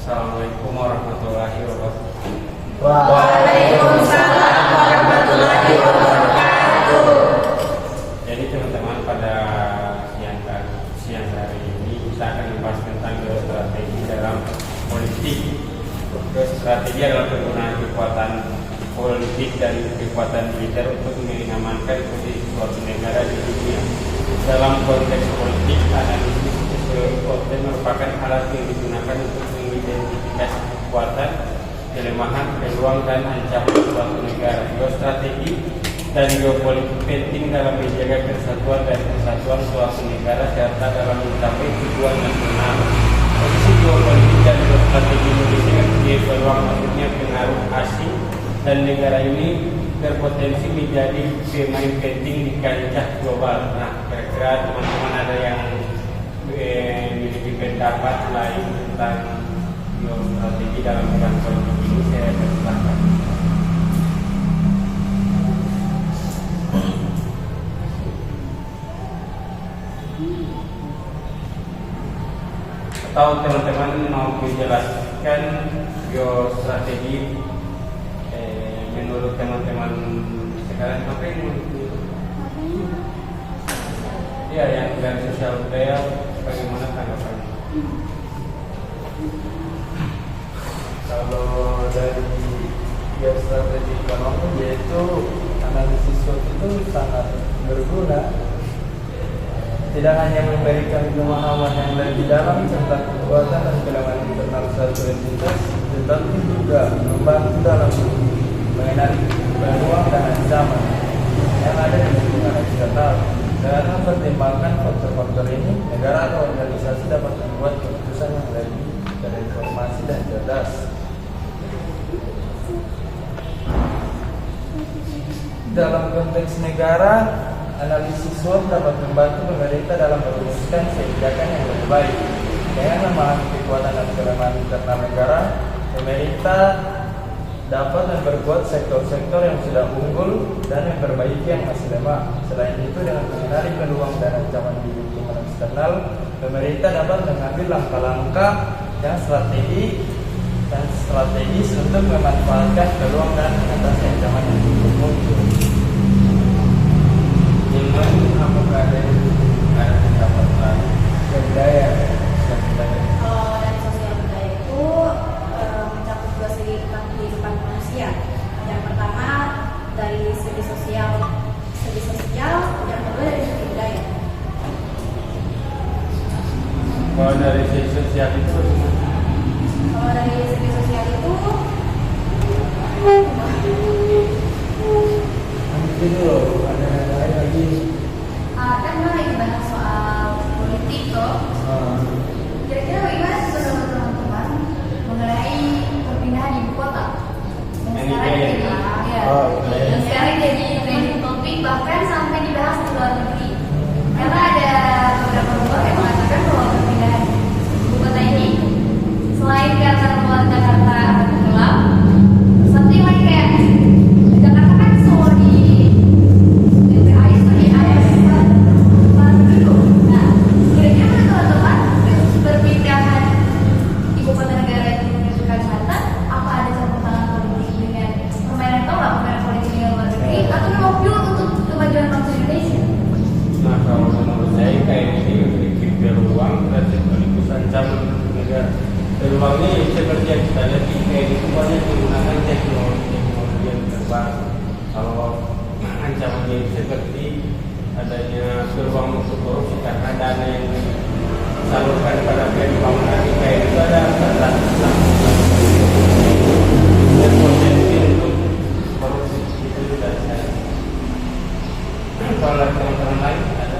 Assalamualaikum warahmatullahi wabarakatuh. Waalaikumsalam warahmatullahi wabarakatuh. Jadi teman-teman, pada siang hari ini kita akan membahas tentang geostrategi dalam politik. Geostrategi adalah penggunaan kekuatan politik dan kekuatan militer untuk mengamankan posisi suatu negara di dunia. Dalam konteks politik, analisis geopolitik merupakan alat yang digunakan untuk mengidentifikasi kekuatan, kelemahan, peluang, dan ancaman suatu negara. Geostrategi dan geopolitik penting dalam menjaga persatuan dan kesatuan suatu negara serta dalam mencapai tujuan nasional. Posisi geopolitik dan geostrategi Indonesia mempunyai peluang, maksudnya pengaruh asing, dan negara ini berpotensi menjadi pemain penting di kancah global. Nah, kira-kira teman-teman ada yang memiliki pendapat lain tentang geostrategi dalam bidang politik ini, saya persilahkan. Atau teman-teman mau menjelaskan geostrategi menurut teman-teman sekarang apa yang ya yang dari sosial budaya, bagaimana tanggapannya? Kalau dari geostrategi ekonomi, yaitu analisis SWOT itu sangat berguna, tidak hanya memberikan pemahaman yang lebih dalam tentang kekuatan dan kelemahan internal suatu entitas, tetapi juga membantu dalam mengenali peluang dan ancaman yang ada di lingkungan eksternal. Dengan mempertimbangkan faktor-faktor ini, negara atau organisasi dapat membuat keputusan yang lebih terinformasi dan cerdas. Dalam konteks negara, analisis SWOT dapat membantu pemerintah dalam merumuskan kebijakan yang lebih baik. Dengan memahami kekuatan dan kelemahan internal negara, pemerintah dapat memperkuat sektor-sektor yang sudah unggul dan memperbaiki yang masih lemah. Selain itu, dengan mengenali peluang dan ancaman di lingkungan eksternal, pemerintah dapat mengambil langkah-langkah yang strategis untuk memanfaatkan peluang dan mengatasi ancaman yang muncul. Apakah ada pendapat lain? Budaya. Kalau dari sosial budaya itu mencakup dua segi tentang kehidupan manusia. Yang pertama dari segi sosial, yang kedua dari segi budaya. Kalau dari segi sosial itu Kalau dari segi sosial itu Nanti dulu, ada lain lagi. kan lagi bahas soal politik toh. Kira-kira bagaimana menurut teman-teman mengenai perpindahan ibu kota? Dan sekarang jadi trending topik, bahkan sampai dibahas di luar negeri. Karena ada beberapa rumor yang mengatakan bahwa perpindahan ibu kota ini selain karena luar Jakarta akan tenggelam, satu yang lain kayak Jakarta kan selalu di air dulu. Nah, kira-kira menurut teman-teman perpindahan ibu kota negara itu menuju Kalimantan, apa ada campur tangan politik dengan permainan politik dengan luar negeri, atau memang pure untuk kemajuan bangsa Indonesia? nah, kalau menurut saya kayak ini memiliki peluang dan sekaligus ancaman negara. Peluangnya seperti yang kita lihat di kayak itu banyak menggunakan teknologi yang terbaru. Kalau ancamannya seperti adanya peluang untuk korupsi karena dana yang disalurkan pada pembangunan di kayak itu ada berpotensi untuk korupsi itu juga saya. Kalau teman-teman lain ada.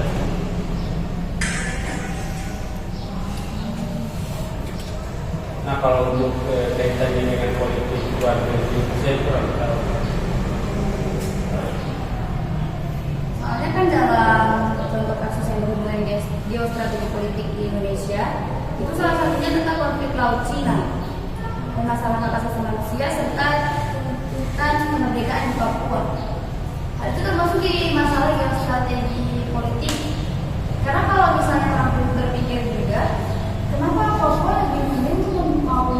Nah, kalau untuk kaitannya dengan politik luar negeri, saya kurang tahu. Soalnya kan dalam contoh kasus yang berhubungan dengan geostrategi politik di Indonesia, itu salah satunya tentang konflik Laut Cina dan masalah hak asasi manusia serta tuntutan kemerdekaan di Papua. Hal itu termasuk di masalah geostrategi politik. Karena kalau misalnya orang berpikir juga, kenapa Papua lebih memilih mau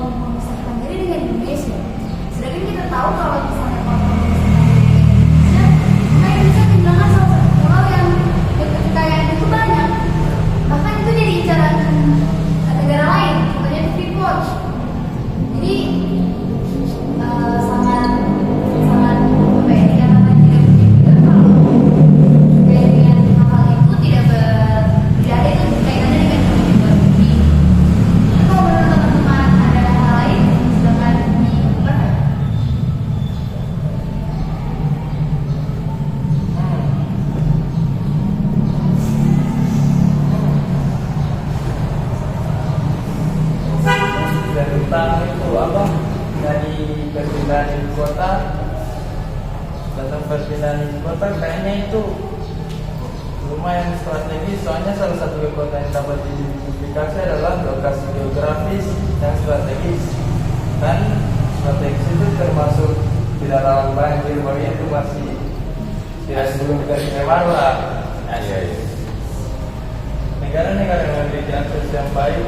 Jadi sangat sangat apa ya, dikatakan tidak mungkin juga kalau terkait dengan hal itu tidak ada itu kaitannya dengan politik luar negeri. Kalau menurut teman-teman ada hal lain, silakan dibuka. Dan tentang itu apa dari perpindahan ibu kota, tentang perpindahan ibu kota kayaknya itu lumayan strategis, soalnya salah satu kota yang dapat diidentifikasi adalah lokasi geografis yang strategis, dan strategis itu termasuk tidak rawan banjir, bagi itu masih tidak sebelum keistimewaan lah. Negara-negara yang memiliki akses yang baik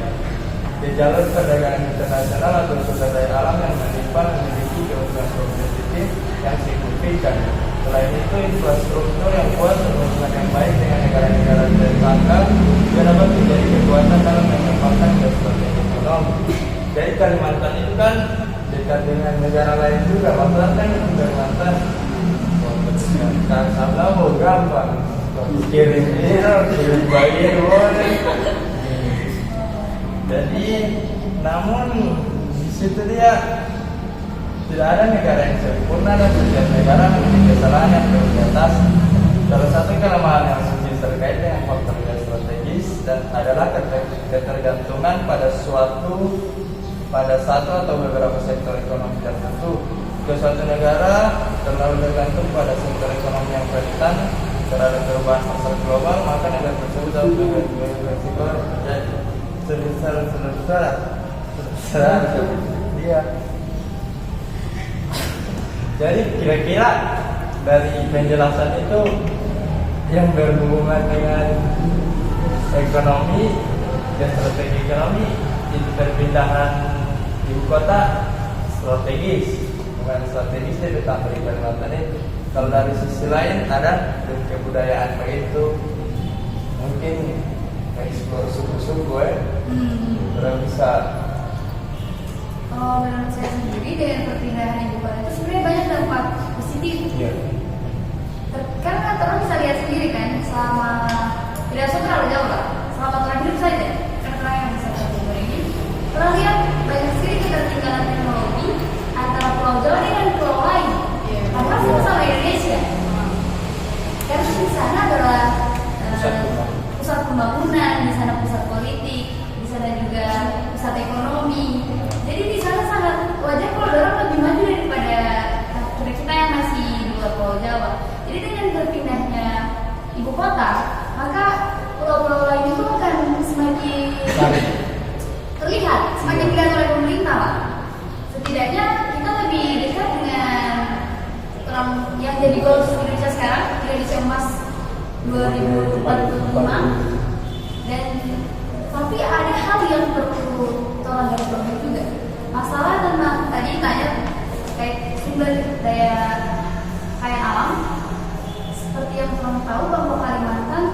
di jalur perdagangan internasional atau sumber daya alam yang melimpah memiliki keuntungan kompetitif yang signifikan. Selain itu, infrastruktur yang kuat dan hubungan yang baik dengan negara-negara tetangga juga dapat menjadi kekuatan dalam mengembangkan strategi ekonomi. Jadi Kalimantan itu kan dekat dengan negara lain juga, masalah kan Kalimantan kan sabla mau gampang kirim bayar boleh. Jadi, namun di situ dia tidak ada negara yang sempurna dan setiap negara memiliki kesalahan yang terbatas. Salah satu kelemahan yang terkait dengan faktor strategis dan adalah ketergantungan pada satu atau beberapa sektor ekonomi tertentu. Jika suatu negara terlalu tergantung pada sektor ekonomi yang rentan terhadap perubahan pasar global, maka negara tersebut harus mengambil resiko terjadi. Iya. Jadi kira-kira dari penjelasan itu yang berhubungan dengan ekonomi dan strategi ekonomi, itu perpindahan ibu kota strategis, bukan strategis itu tentang Kalimantan itu. Kalau dari sisi lain ada kebudayaan begitu, mungkin eksplor suku-suku orang bisa. Kalau menurut saya sendiri dengan perpindahan ibu kota itu sebenarnya banyak dampak positif. Iya. Karena orang bisa lihat sendiri kan, selama tidak usah terlalu jauh lah, selama terakhir hidup saja, karena yang bisa kita umur ini, pernah lihat banyak sekali ketertinggalan teknologi antara Pulau Jawa dengan pulau lain. Padahal sama-sama Indonesia. Karena di sana adalah pusat pembangunan, di sana pusat politik, di sana juga pusat ekonomi. Jadi di sana sangat wajar kalau orang lebih maju daripada kita yang masih di luar Pulau Jawa. Jadi dengan berpindahnya ibu kota, maka pulau-pulau lain itu akan semakin terlihat, semakin dilihat oleh pemerintah lah. Setidaknya kita lebih dekat dengan orang yang jadi goals Indonesia sekarang, Indonesia Emas 2045. Dan tapi ada hal yang perlu tolong garis bawahi juga. Masalah tentang tadi tanya kayak sumber daya kaya alam. Seperti yang teman tahu bahwa Kalimantan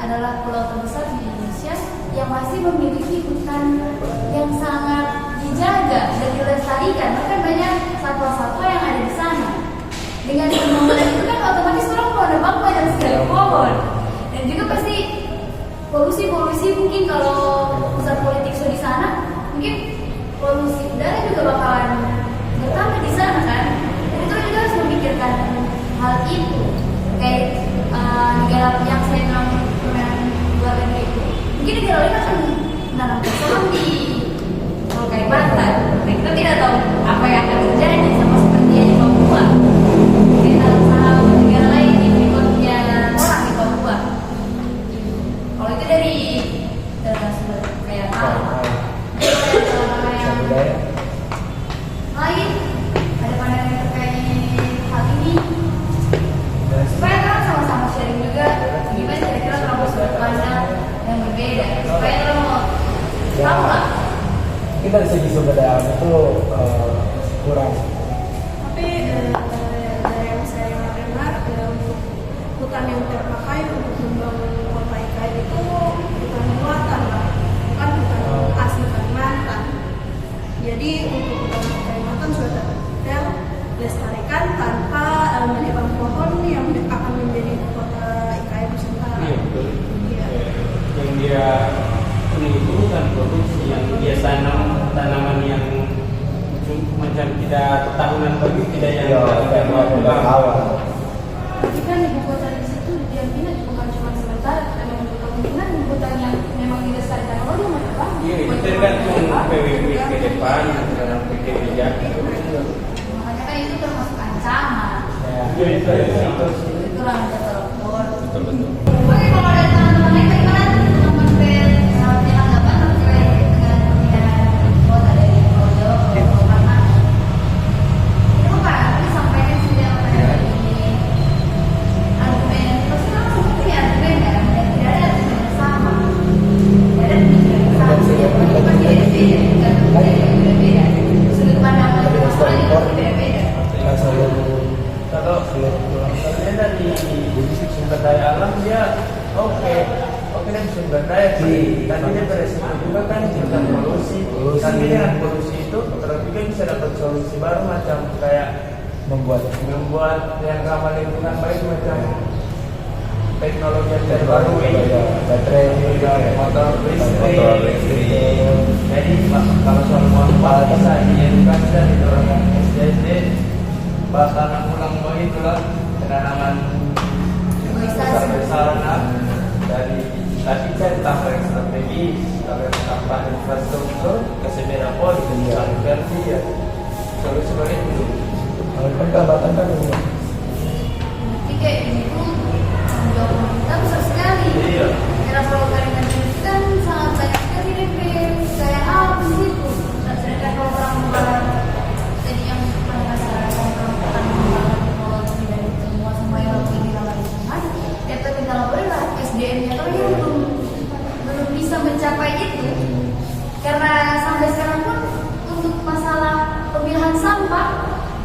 adalah pulau terbesar di Indonesia yang masih memiliki hutan yang sangat dijaga dan dilestarikan. Bahkan banyak satwa-satwa yang ada di sana. Dengan pembangunan itu kan otomatis orang mau nebak banyak sekali pohon. Dan juga pasti polusi mungkin kalau pusat politik sudah di sana, mungkin polusi udara juga bakalan bertambah di sana kan. Dan itu juga harus memikirkan hal itu. Kayak negara yang saya bilang luar negeri itu, mungkin negara lain akan menanam saham di Pulau Kalimantan. Nah, kita tidak tahu apa yang akan terjadi, sama seperti yang di Papua. Kita tanam saham negara lain di berikutnya orang di Papua. Kalau itu dari sumber kayak yang lain, ada pandangan yang terkait hal ini. Supaya kan sama-sama sharing juga gimana kira-kira kalau sudut pandang yang berbeda, supaya kalau mau tahu lah. Kita dari segi sumber daya alam itu kurang. Tapi dari yang saya dengar, untuk hutan yang terpakai untuk membangun kota IKN itu hutan buatan lah, bukan hutan asli Kalimantan. Jadi Jadi untuk hutan Kalimantan sudah terlestarikan tanpa menebang pohon yang akan menjadi kota IKN Nusantara. Iya betul. Iya. Yang dia ini itu kan produksi yang dia tanam tanaman yang macam tidak tahunan bagi tidak yang awal. Tapi kan ibu kota di situ diambil bukan cuma sementara, karena untuk kemungkinan ibu kota yang memang dilestarikan oleh dia mana bang? Iya itu tergantung PWB ke depan dalam PKB Jakarta. Makanya kan itu termasuk ancaman. Iya itu. Itulah yang kita telepon. Betul. Oke, kalau ada teman-teman lain bagaimana? Teman-teman yang anggapan terkait dengan pemilihan kota dari Projo ke Parman. Itu Pak, disampaikan sudah pada ini argumen, pasti kan langsung punya argumen kan? Dan tidak ada argumen yang sama. Tidak ada pemikiran yang sama. Itu pasti beda-beda, bukan yang beda-beda. Sudut pandang masalah itu pasti beda-beda. Kalau sebenarnya dari sumber daya alam dia oke dari sumber daya sih, tapi dia beresiko juga kan tentang polusi. Tapi dengan polusi itu berarti kan bisa dapat solusi baru macam kayak membuat yang ramah lingkungan baik macam teknologi yang terbaru baterai motor listrik. Jadi kalau soal manfaat bisa diedukasi dan didorong SD bahkan ulang itulah penanaman besar-besaran dari tadi saya tambah strategi tambah infrastruktur keseberapa dengan versi ya solusi itu pendapatan kan Jadi kayak ini tuh tanggung jawab pemerintah besar sekali. Iya. Karena kalau Kalimantan itu kan sangat banyak sekali DP kayak apa sih itu. Dan sedangkan kalau orang membalas jadi yang masalah orang teknologi dan semua yang harus dilakukan lingkungan, dapat kita laporin lah SDM-nya kalau dia belum bisa mencapai itu. Karena sampai sekarang pun untuk masalah pemilahan sampah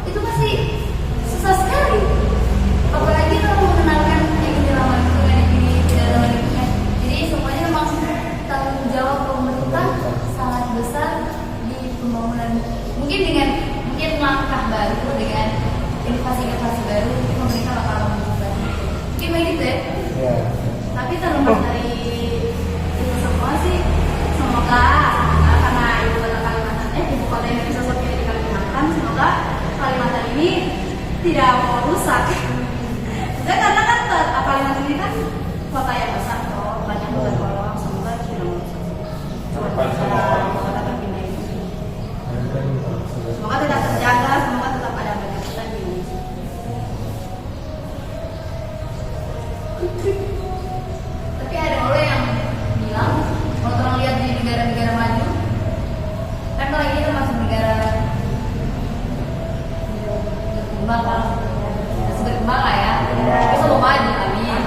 itu masih susah sekali. Apalagi kalau mengenalkan yang ini ramah lingkungan, yang ini tidak ramah lingkungan. Jadi semuanya memang tanggung jawab pemerintah sangat besar di pembangunan. Mungkin langkah baru dengan inovasi-inovasi baru pemerintah bakal melakukan. Mungkin begitu ya. Tapi terlepas dari itu semua sih, semoga karena ibu kota Kalimantan, ibu kota Indonesia seperti di Kalimantan, semoga Kalimantan ini tidak mau rusak. Dan karena kan Kalimantan ini kan kota yang besar, toh banyak hutan kolong, semoga tidak mau rusak. Harapan sama orang. Kota terpindah ini. Semoga tetap terjaga, semoga tetap ada banyak hutan di Indonesia. Tapi ada orang yang bilang kalau orang lihat di negara-negara maju, kan kalau ini termasuk negara berkembang kan, masih berkembang lah ya. Tapi selalu maju, amin.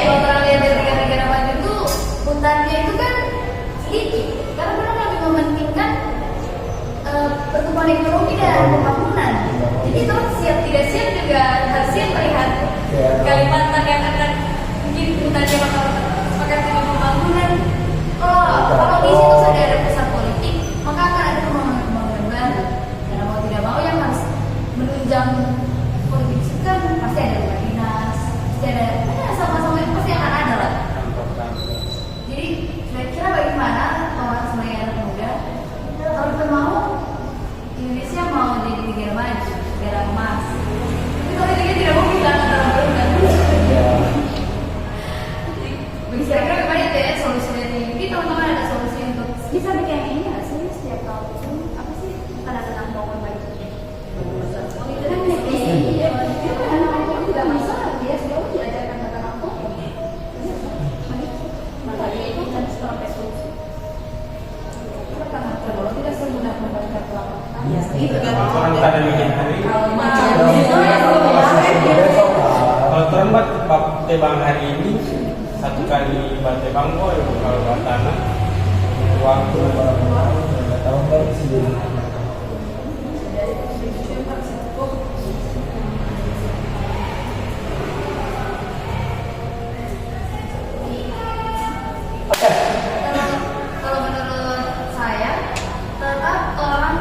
Kalau orang lihat dari negara-negara maju itu hutannya itu kan sedikit, karena mereka lebih mementingkan pertumbuhan ekonomi dan pembangunan. Jadi itu siap tidak siap juga harus siap melihat Kalimantan yang akan mungkin hutannya bakal sepakat dengan pembangunan. Kalau di situ sudah ada pusat politik, maka akan ada pembangunan baru. Karena mau tidak mau yang harus menunjang politik itu kan pasti ada rumah dinas, pasti ada sama-sama itu pasti akan ada lah. Jadi kira-kira bagaimana orang sebagai anak muda kalau kita mau Indonesia mau jadi negara maju, negara emas. Tapi kalau kita tidak mau bilang antara baru dan dulu. Bagi kira-kira bagaimana itu ya solusi dari ini? Teman-teman ada solusi untuk bisa bikin yang ini nggak sih setiap tahun itu apa sih tanda-tanda pohon baik? Oh itu kan iya. Anak-anak tidak masalah dia sejauh diajarkan tentang pohon. Makanya itu kan seperti solusi. Karena kalau tidak semudah membaca kelapa. Ya, itu kan. Orang tak ada bikin hari. Kalau Kalau terlambat tebang hari ini satu kali batebang boy kalau batana waktu tahun baru sendiri. menurut saya tetap orang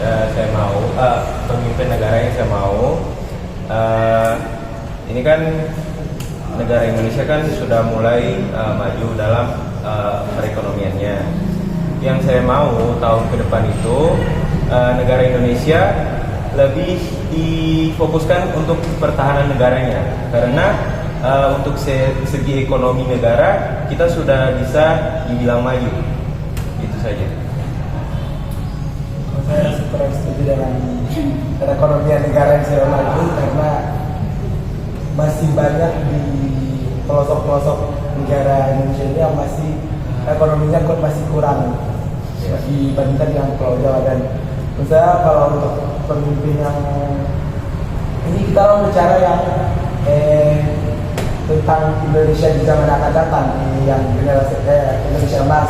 saya mau, pemimpin negara yang saya mau, ini kan negara Indonesia kan sudah mulai maju dalam perekonomiannya. Yang saya mau tahun ke depan itu negara Indonesia lebih difokuskan untuk pertahanan negaranya, karena untuk segi ekonomi negara kita sudah bisa dibilang maju. Itu saja. Saya kurang setuju dengan perekonomian negara yang sudah maju, karena masih banyak di pelosok-pelosok negara Indonesia ini yang masih ekonominya masih kurang dibandingkan dengan Pulau Jawa. Dan menurut saya kalau untuk pemimpin yang ini, kita mau bicara yang tentang Indonesia di zaman akan datang, yang generasi Indonesia emas.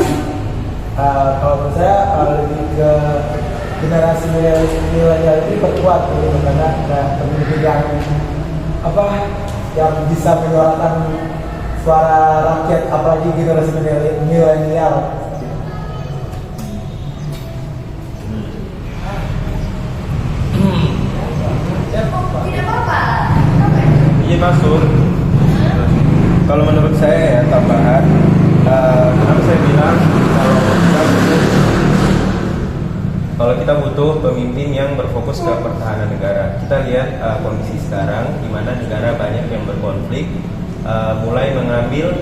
Kalau menurut saya lebih ke generasi milenial ini berkuat gitu, karena pemimpin yang yang bisa menyuarakan suara rakyat, apalagi generasi milenial. Tidak apa-apa. Izin masuk. Kalau menurut saya ya, tambahan, kenapa saya bilang kalau kita butuh pemimpin yang berfokus ke pertahanan negara. Kita lihat kondisi sekarang di mana negara banyak yang berkonflik, mulai mengambil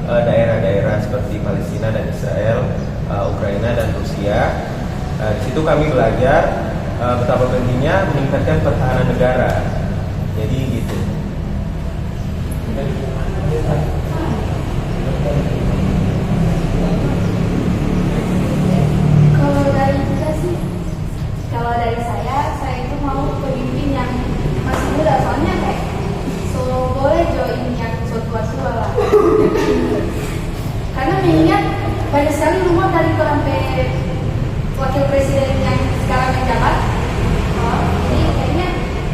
daerah-daerah seperti Palestina dan Israel, Ukraina dan Rusia. Di situ kami belajar betapa pentingnya meningkatkan pertahanan negara. Jadi gitu. Kalau dari saya itu mau pemimpin yang masih muda, soalnya kayak boleh join yang tua-tua lah. Karena mengingat banyak sekali rumah dari sampai wakil presiden yang sekarang menjabat. Jadi kayaknya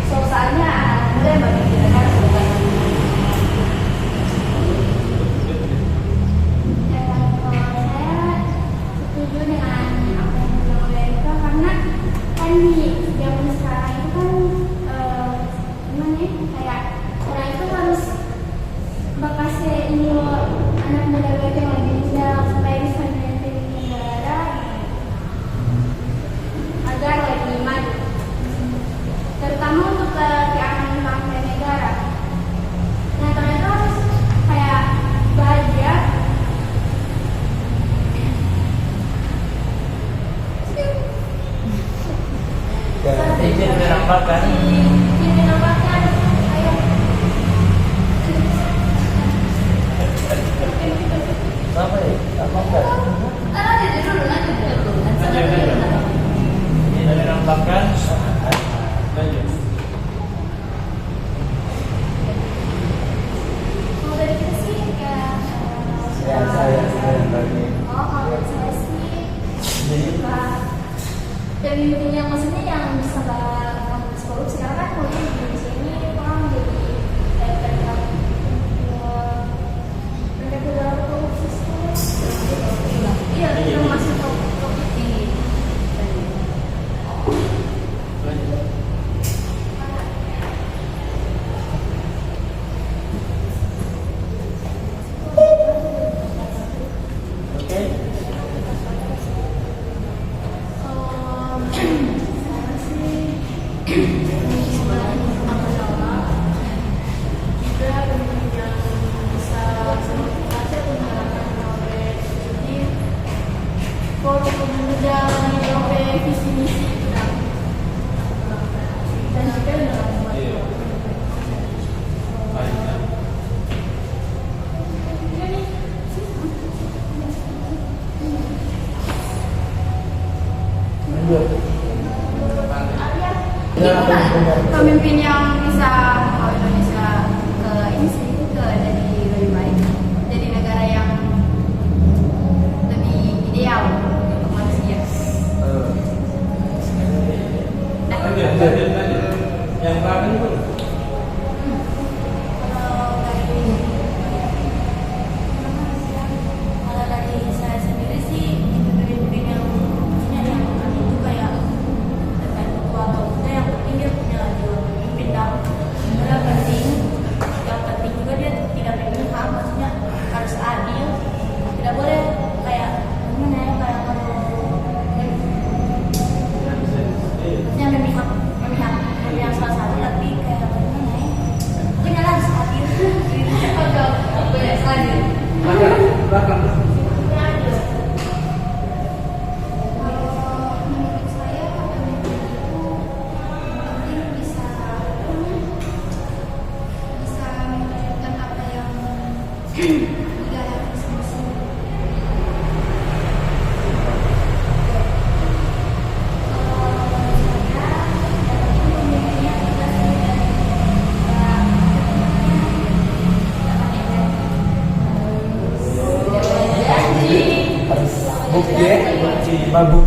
saatnya anak muda yang memimpin negara ke depan. Di zaman sekarang itu kan gimana ya, kayak orang itu harus bakasnya ini loh, anak muda yang lebih muda supaya bisa memimpin negara agar lebih maju, terutama untuk keamanan bangsa dan negara. Nah ternyata harus kayak bahagia. Izin menambahkan. Ayo. Apa ya? Tambahkan. Nanti dulu. Izin menambahkan. Lanjut. Kalau dari kita sih kayak Saya tadi. kalau dari saya sih pemimpin yang maksudnya yang bisa memberantas korupsi, karena kan kalau di Indonesia ini orang jadi mereka dalam korupsi semua. Iya, kita masih topik ini. Pemimpin yang bisa membawa Indonesia ke ini sih, ke jadi lebih baik, jadi negara yang lebih ideal untuk manusia. Yang belakang itu. Kalau dari saya sendiri sih, pemimpin yang maksudnya yang itu kayak Negara masing-masing. Harus bukti ya, mabuk.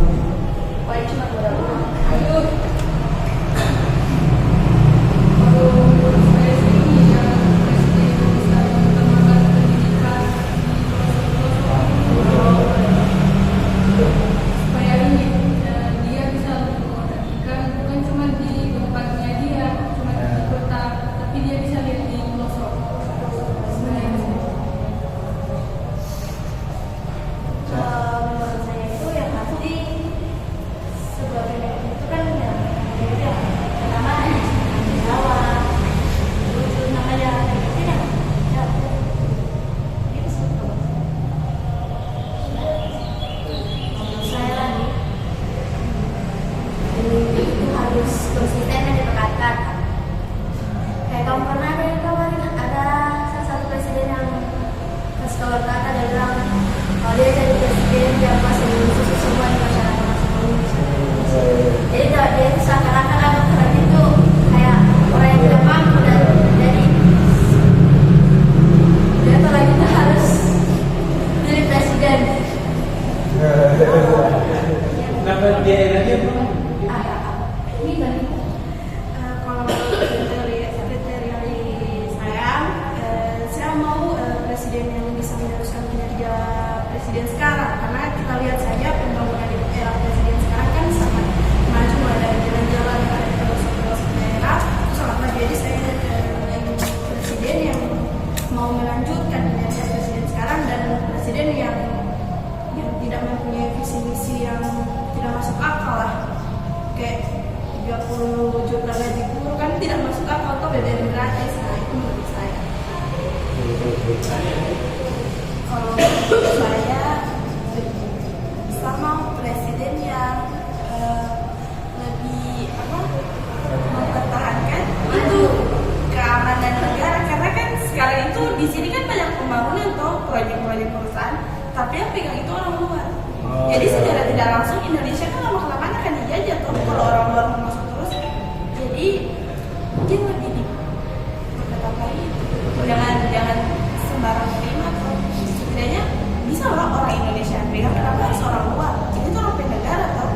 Supaya ini dia bisa memperhatikan bukan cuma di tempatnya dia, cuma di kota, tapi dia bisa lihat di pelosok. Menurut saya itu yang pasti sebuah pendidikan itu kan yang pertama jawab, terus namanya tidak itu satu. Menurut saya lagi pemimpin itu harus konsisten dan diperhatikan. Kayak kamu pernah ada yang kawan ada salah satu presiden yang kasih kabar kata dia bilang kalau dia jadi presiden dia masih susu semua di masyarakat Indonesia. Jadi dia itu seakan-akan ada keren itu kayak orang yang tidak mampu dan jadi dia tuh lagi tuh harus jadi presiden. Kenapa dia enaknya bro? Ini kan Kalau kriteria saya mau presiden yang bisa meneruskan kinerja presiden sekarang, karena kita lihat saja pembangunan di era presiden sekarang kan sangat maju, mulai dari jalan-jalan yang ada di pelosok-pelosok daerah itu sangat maju. Jadi saya ingin presiden yang mau melanjutkan kinerja presiden sekarang dan presiden yang tidak mempunyai visi misi yang tidak masuk akal lah, kayak 30 juta gaji guru kan tidak masuk akal atau BBM gratis. Nah itu menurut saya. Kalau menurut saya sama presiden yang lebih mempertahankan itu keamanan negara, karena kan sekarang itu di sini kan banyak pembangunan tuh proyek-proyek perusahaan, tapi yang pegang itu orang luar. Jadi secara tidak langsung Indonesia kan lama-kelamaan akan dijajah tuh kalau orang luar mau masuk terus. Jadi mungkin lebih diketahui, jangan sembarang terima tuh. Setidaknya bisa orang Indonesia yang pegang, kenapa harus orang luar? Ini tuh orang negara tuh.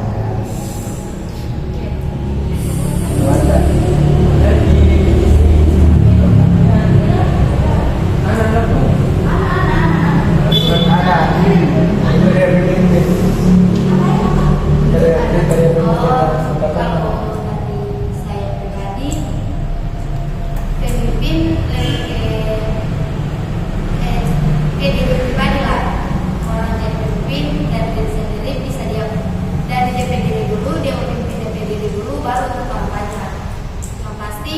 kalau dari saya pribadi pemimpin lebih diri pribadi lah, orang jadi pemimpin dari diri sendiri bisa dia dari DP diri dulu, dia memimpin DP diri dulu baru ke orang banyak. Yang pasti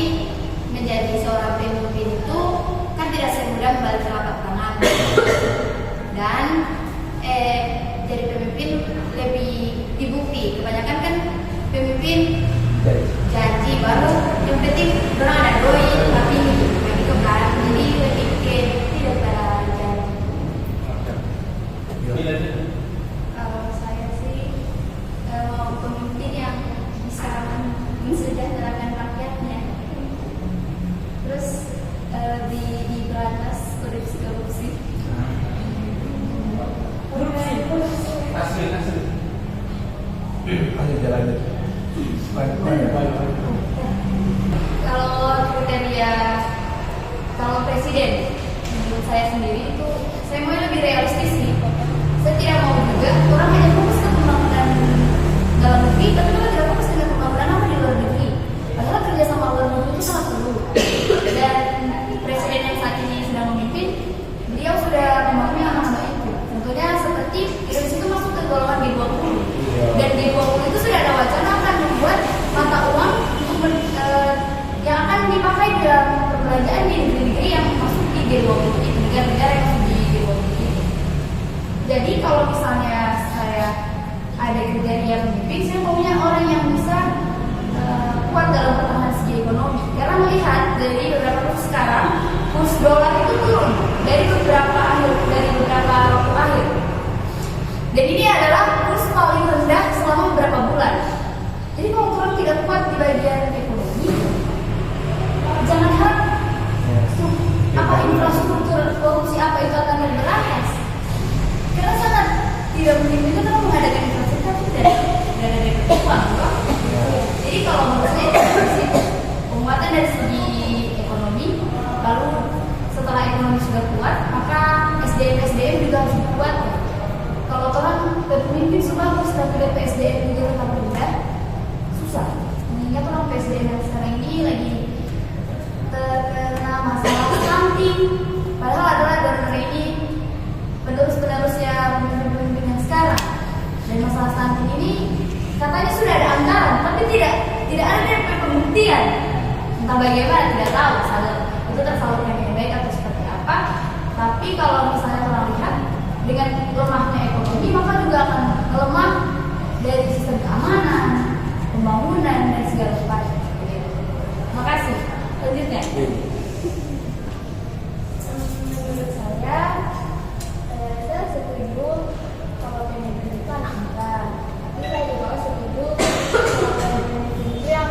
menjadi seorang pemimpin itu kan tidak semudah balik telapak tangan dan jadi pemimpin lebih dibukti. Kebanyakan kan pemimpin janji baru yang penting orang ada doi tapi begitu kan, jadi lebih ke tidak pada janji. Kalau saya sih mau pemimpin yang bisa mensejahterakan rakyatnya, terus di berantas korupsi. Kalau kriteria calon presiden menurut saya sendiri itu saya mau lebih realistis sih. Saya tidak mau juga orang hanya fokus ke pembangunan dalam negeri, tapi juga tidak fokus dengan pembangunan apa di luar negeri. Padahal kerjasama luar negeri itu sangat perlu. Dan presiden yang saat ini sedang memimpin, beliau sudah membangun anak-anak itu. Tentunya seperti Indonesia itu masuk ke golongan G20. Dan G20 itu sudah ada wacana akan membuat mata uang yang akan dipakai dalam perbelanjaan di negeri-negeri yang masuk di G20 itu, negara-negara yang masuk di G20 itu. Jadi kalau misalnya saya ada kriteria pemimpin, saya maunya orang yang bisa kuat dalam pertahanan segi ekonomi. Karena melihat dari beberapa kurs sekarang, kurs dolar itu turun dari beberapa kuat di bagian ekonomi, jangan harap apa infrastruktur korupsi apa itu akan berberantas. Karena sangat tidak mungkin itu kalau mengadakan infrastruktur tidak ada uang. Jadi kalau menurut saya penguatan dari segi ekonomi, lalu setelah ekonomi sudah kuat, maka SDM juga harus kuat. Kalau orang berpemimpin bagus tapi SDM juga tetap rendah, susah. Mengingat orang PSDM yang sekarang ini lagi terkena masalah stunting, padahal adalah gara-gara ini penerusnya pemimpin yang sekarang. Dan masalah stunting ini katanya sudah ada anggaran, tapi tidak ada pembuktian. Entah bagaimana tidak tahu, itu tersalurkan yang baik atau seperti apa. Tapi kalau misalnya orang lihat dengan lemahnya ekonomi, maka juga akan melemah dari sistem keamanan, pembangunan dan segala macam. Terima kasih. Selanjutnya. Menurut saya setuju kalau pemimpin itu anak muda. Tapi saya juga setuju kalau pemimpin itu yang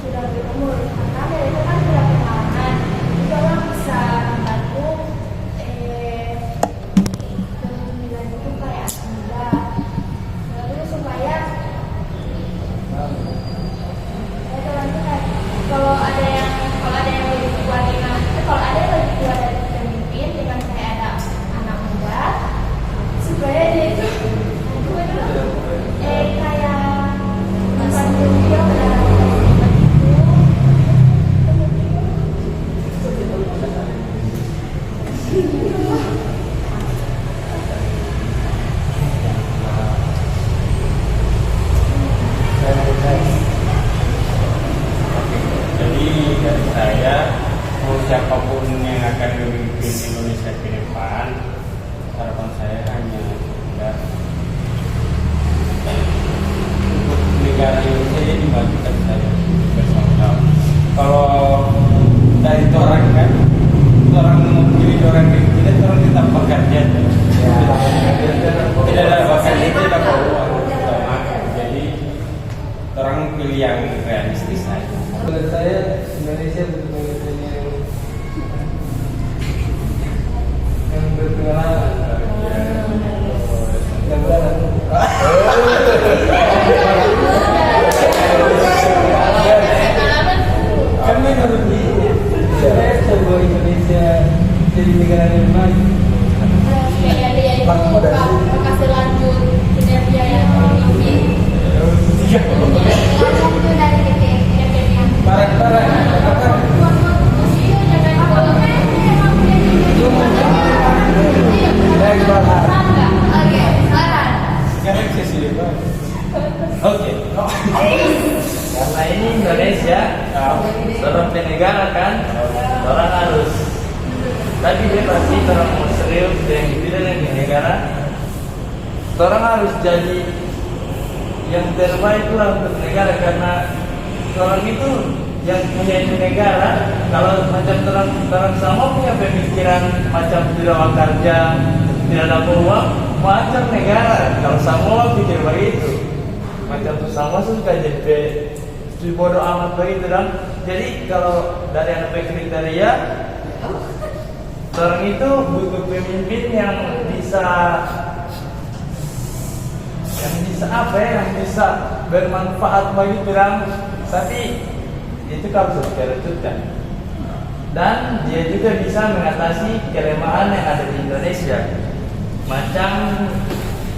sudah berumur, karena mereka kan sudah pengalaman. Jadi orang bisa membantu kepemimpinan itu kayak anak muda. Lalu supaya kalau ada yang lebih kuat dengan kalau ada yang lebih kuat dari pemimpin dengan kayak ada anak muda, supaya dia itu kayak membantu dia Jadi dari saya, mau siapapun yang akan memimpin Indonesia ke depan, harapan saya hanya untuk negara Indonesia ini dimajukan saja bersama-sama. Kalau dari orang kan, orang memilih orang kita, orang tetap bekerja. Tidak ada bekerja, tidak ada uang. Jadi orang pilih yang realistis saja. Menurut saya Indonesia betul-betul yang berpengalaman. Yang benar. Kan menurut saya sebuah Indonesia jadi negara yang maju. dia itu kasih lanjut kinerja yang pemimpin. Lanjut dari kinerja yang Barang-barang. Sekarang saya sudah tahu. Oke. Karena ini Indonesia, seorang penegara kan, orang harus. Tapi dia pasti orang mau serius yang dipilih di negara, orang harus jadi yang terbaik lah untuk negara, karena orang itu yang punya negara. Kalau macam orang sama punya pemikiran macam tidak bekerja, tidak ada uang, macam negara. Kalau sama pikir begitu, macam tu sama suka jadi bodoh amat begitu dan. Jadi kalau dari anak kriteria, orang itu butuh pemimpin yang bisa apa ya, yang bisa bermanfaat bagi orang, tapi itu kalau sudah terwujudkan. Dan dia juga bisa mengatasi kelemahan yang ada di Indonesia. Macam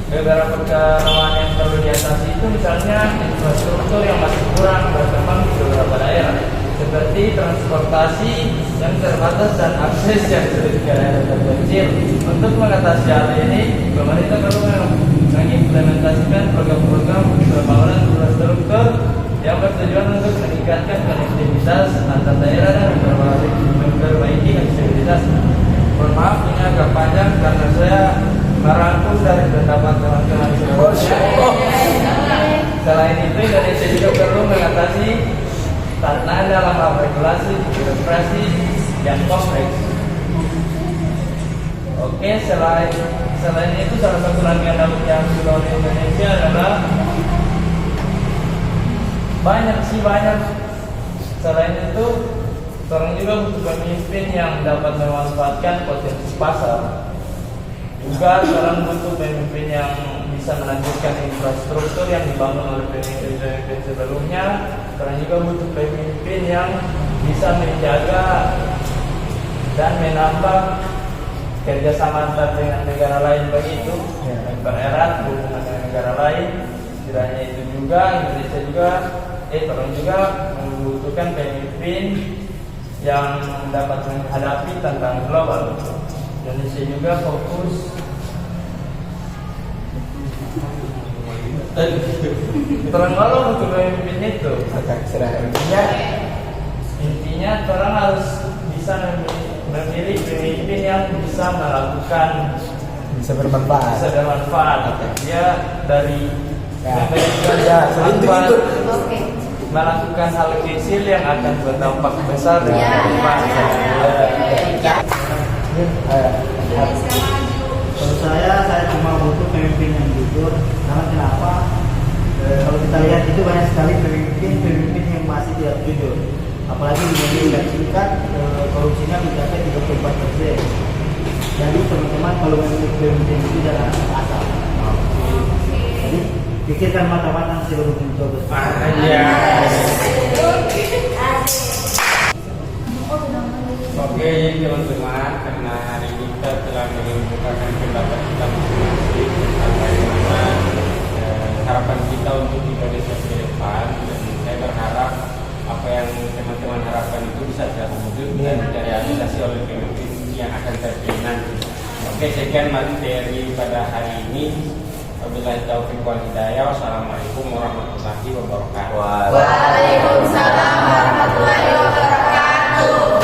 beberapa kelemahan yang perlu diatasi itu misalnya infrastruktur yang masih kurang berkembang di beberapa daerah, seperti transportasi yang terbatas dan akses yang sulit ke daerah terpencil. Untuk mengatasi hal ini, pemerintah perlu mengimplementasikan program-program pembangunan infrastruktur yang bertujuan untuk meningkatkan konektivitas antar daerah dan memperbaiki aksesibilitas. Mohon maaf ini agak panjang karena saya merangkum dari pendapat teman-teman sebelumnya. Selain itu, Indonesia juga perlu mengatasi tantangan dalam hal regulasi birokrasi yang kompleks. Oke, selain itu salah satu rangkaian daun yang dilakukan Indonesia adalah banyak. Selain itu, orang juga butuh pemimpin yang dapat memanfaatkan potensi pasar. Juga orang butuh pemimpin yang bisa melanjutkan infrastruktur yang dibangun oleh pemimpin sebelumnya. Orang juga butuh pemimpin yang bisa menjaga dan menambah kerjasama antar dengan negara lain, begitu mempererat hubungan dengan negara lain. Tidak hanya itu juga, Indonesia juga orang juga membutuhkan pemimpin yang dapat menghadapi tantangan global. Indonesia juga fokus orang kalau butuh pemimpin itu intinya orang harus bisa memilih pemimpin yang bisa melakukan bisa bermanfaat. Dia dari Oke. melakukan hal kecil yang akan berdampak besar di depan. Indonesia maju. Menurut saya cuma butuh pemimpin yang jujur. Karena kenapa? Kalau kita lihat itu banyak sekali pemimpin yang masih tidak jujur. Apalagi di Indonesia ini kan korupsinya mencapai 34%. Jadi teman-teman kalau memilih pemimpin itu jangan asal. Jadi pikirkan matang-matang sebelum mencoba. Oke, teman-teman, karena hari ini kita telah mengemukakan pendapat kita masing-masing tentang bagaimana harapan kita untuk Indonesia ke depan, dan saya berharap apa yang teman-teman harapkan itu bisa terwujud dan terrealisasi oleh pemimpin yang akan terpilih nanti. Oke, sekian materi pada hari ini. Wabillahi taufiq wal hidayah. Wassalamualaikum warahmatullahi wabarakatuh. Waalaikumsalam warahmatullahi wabarakatuh.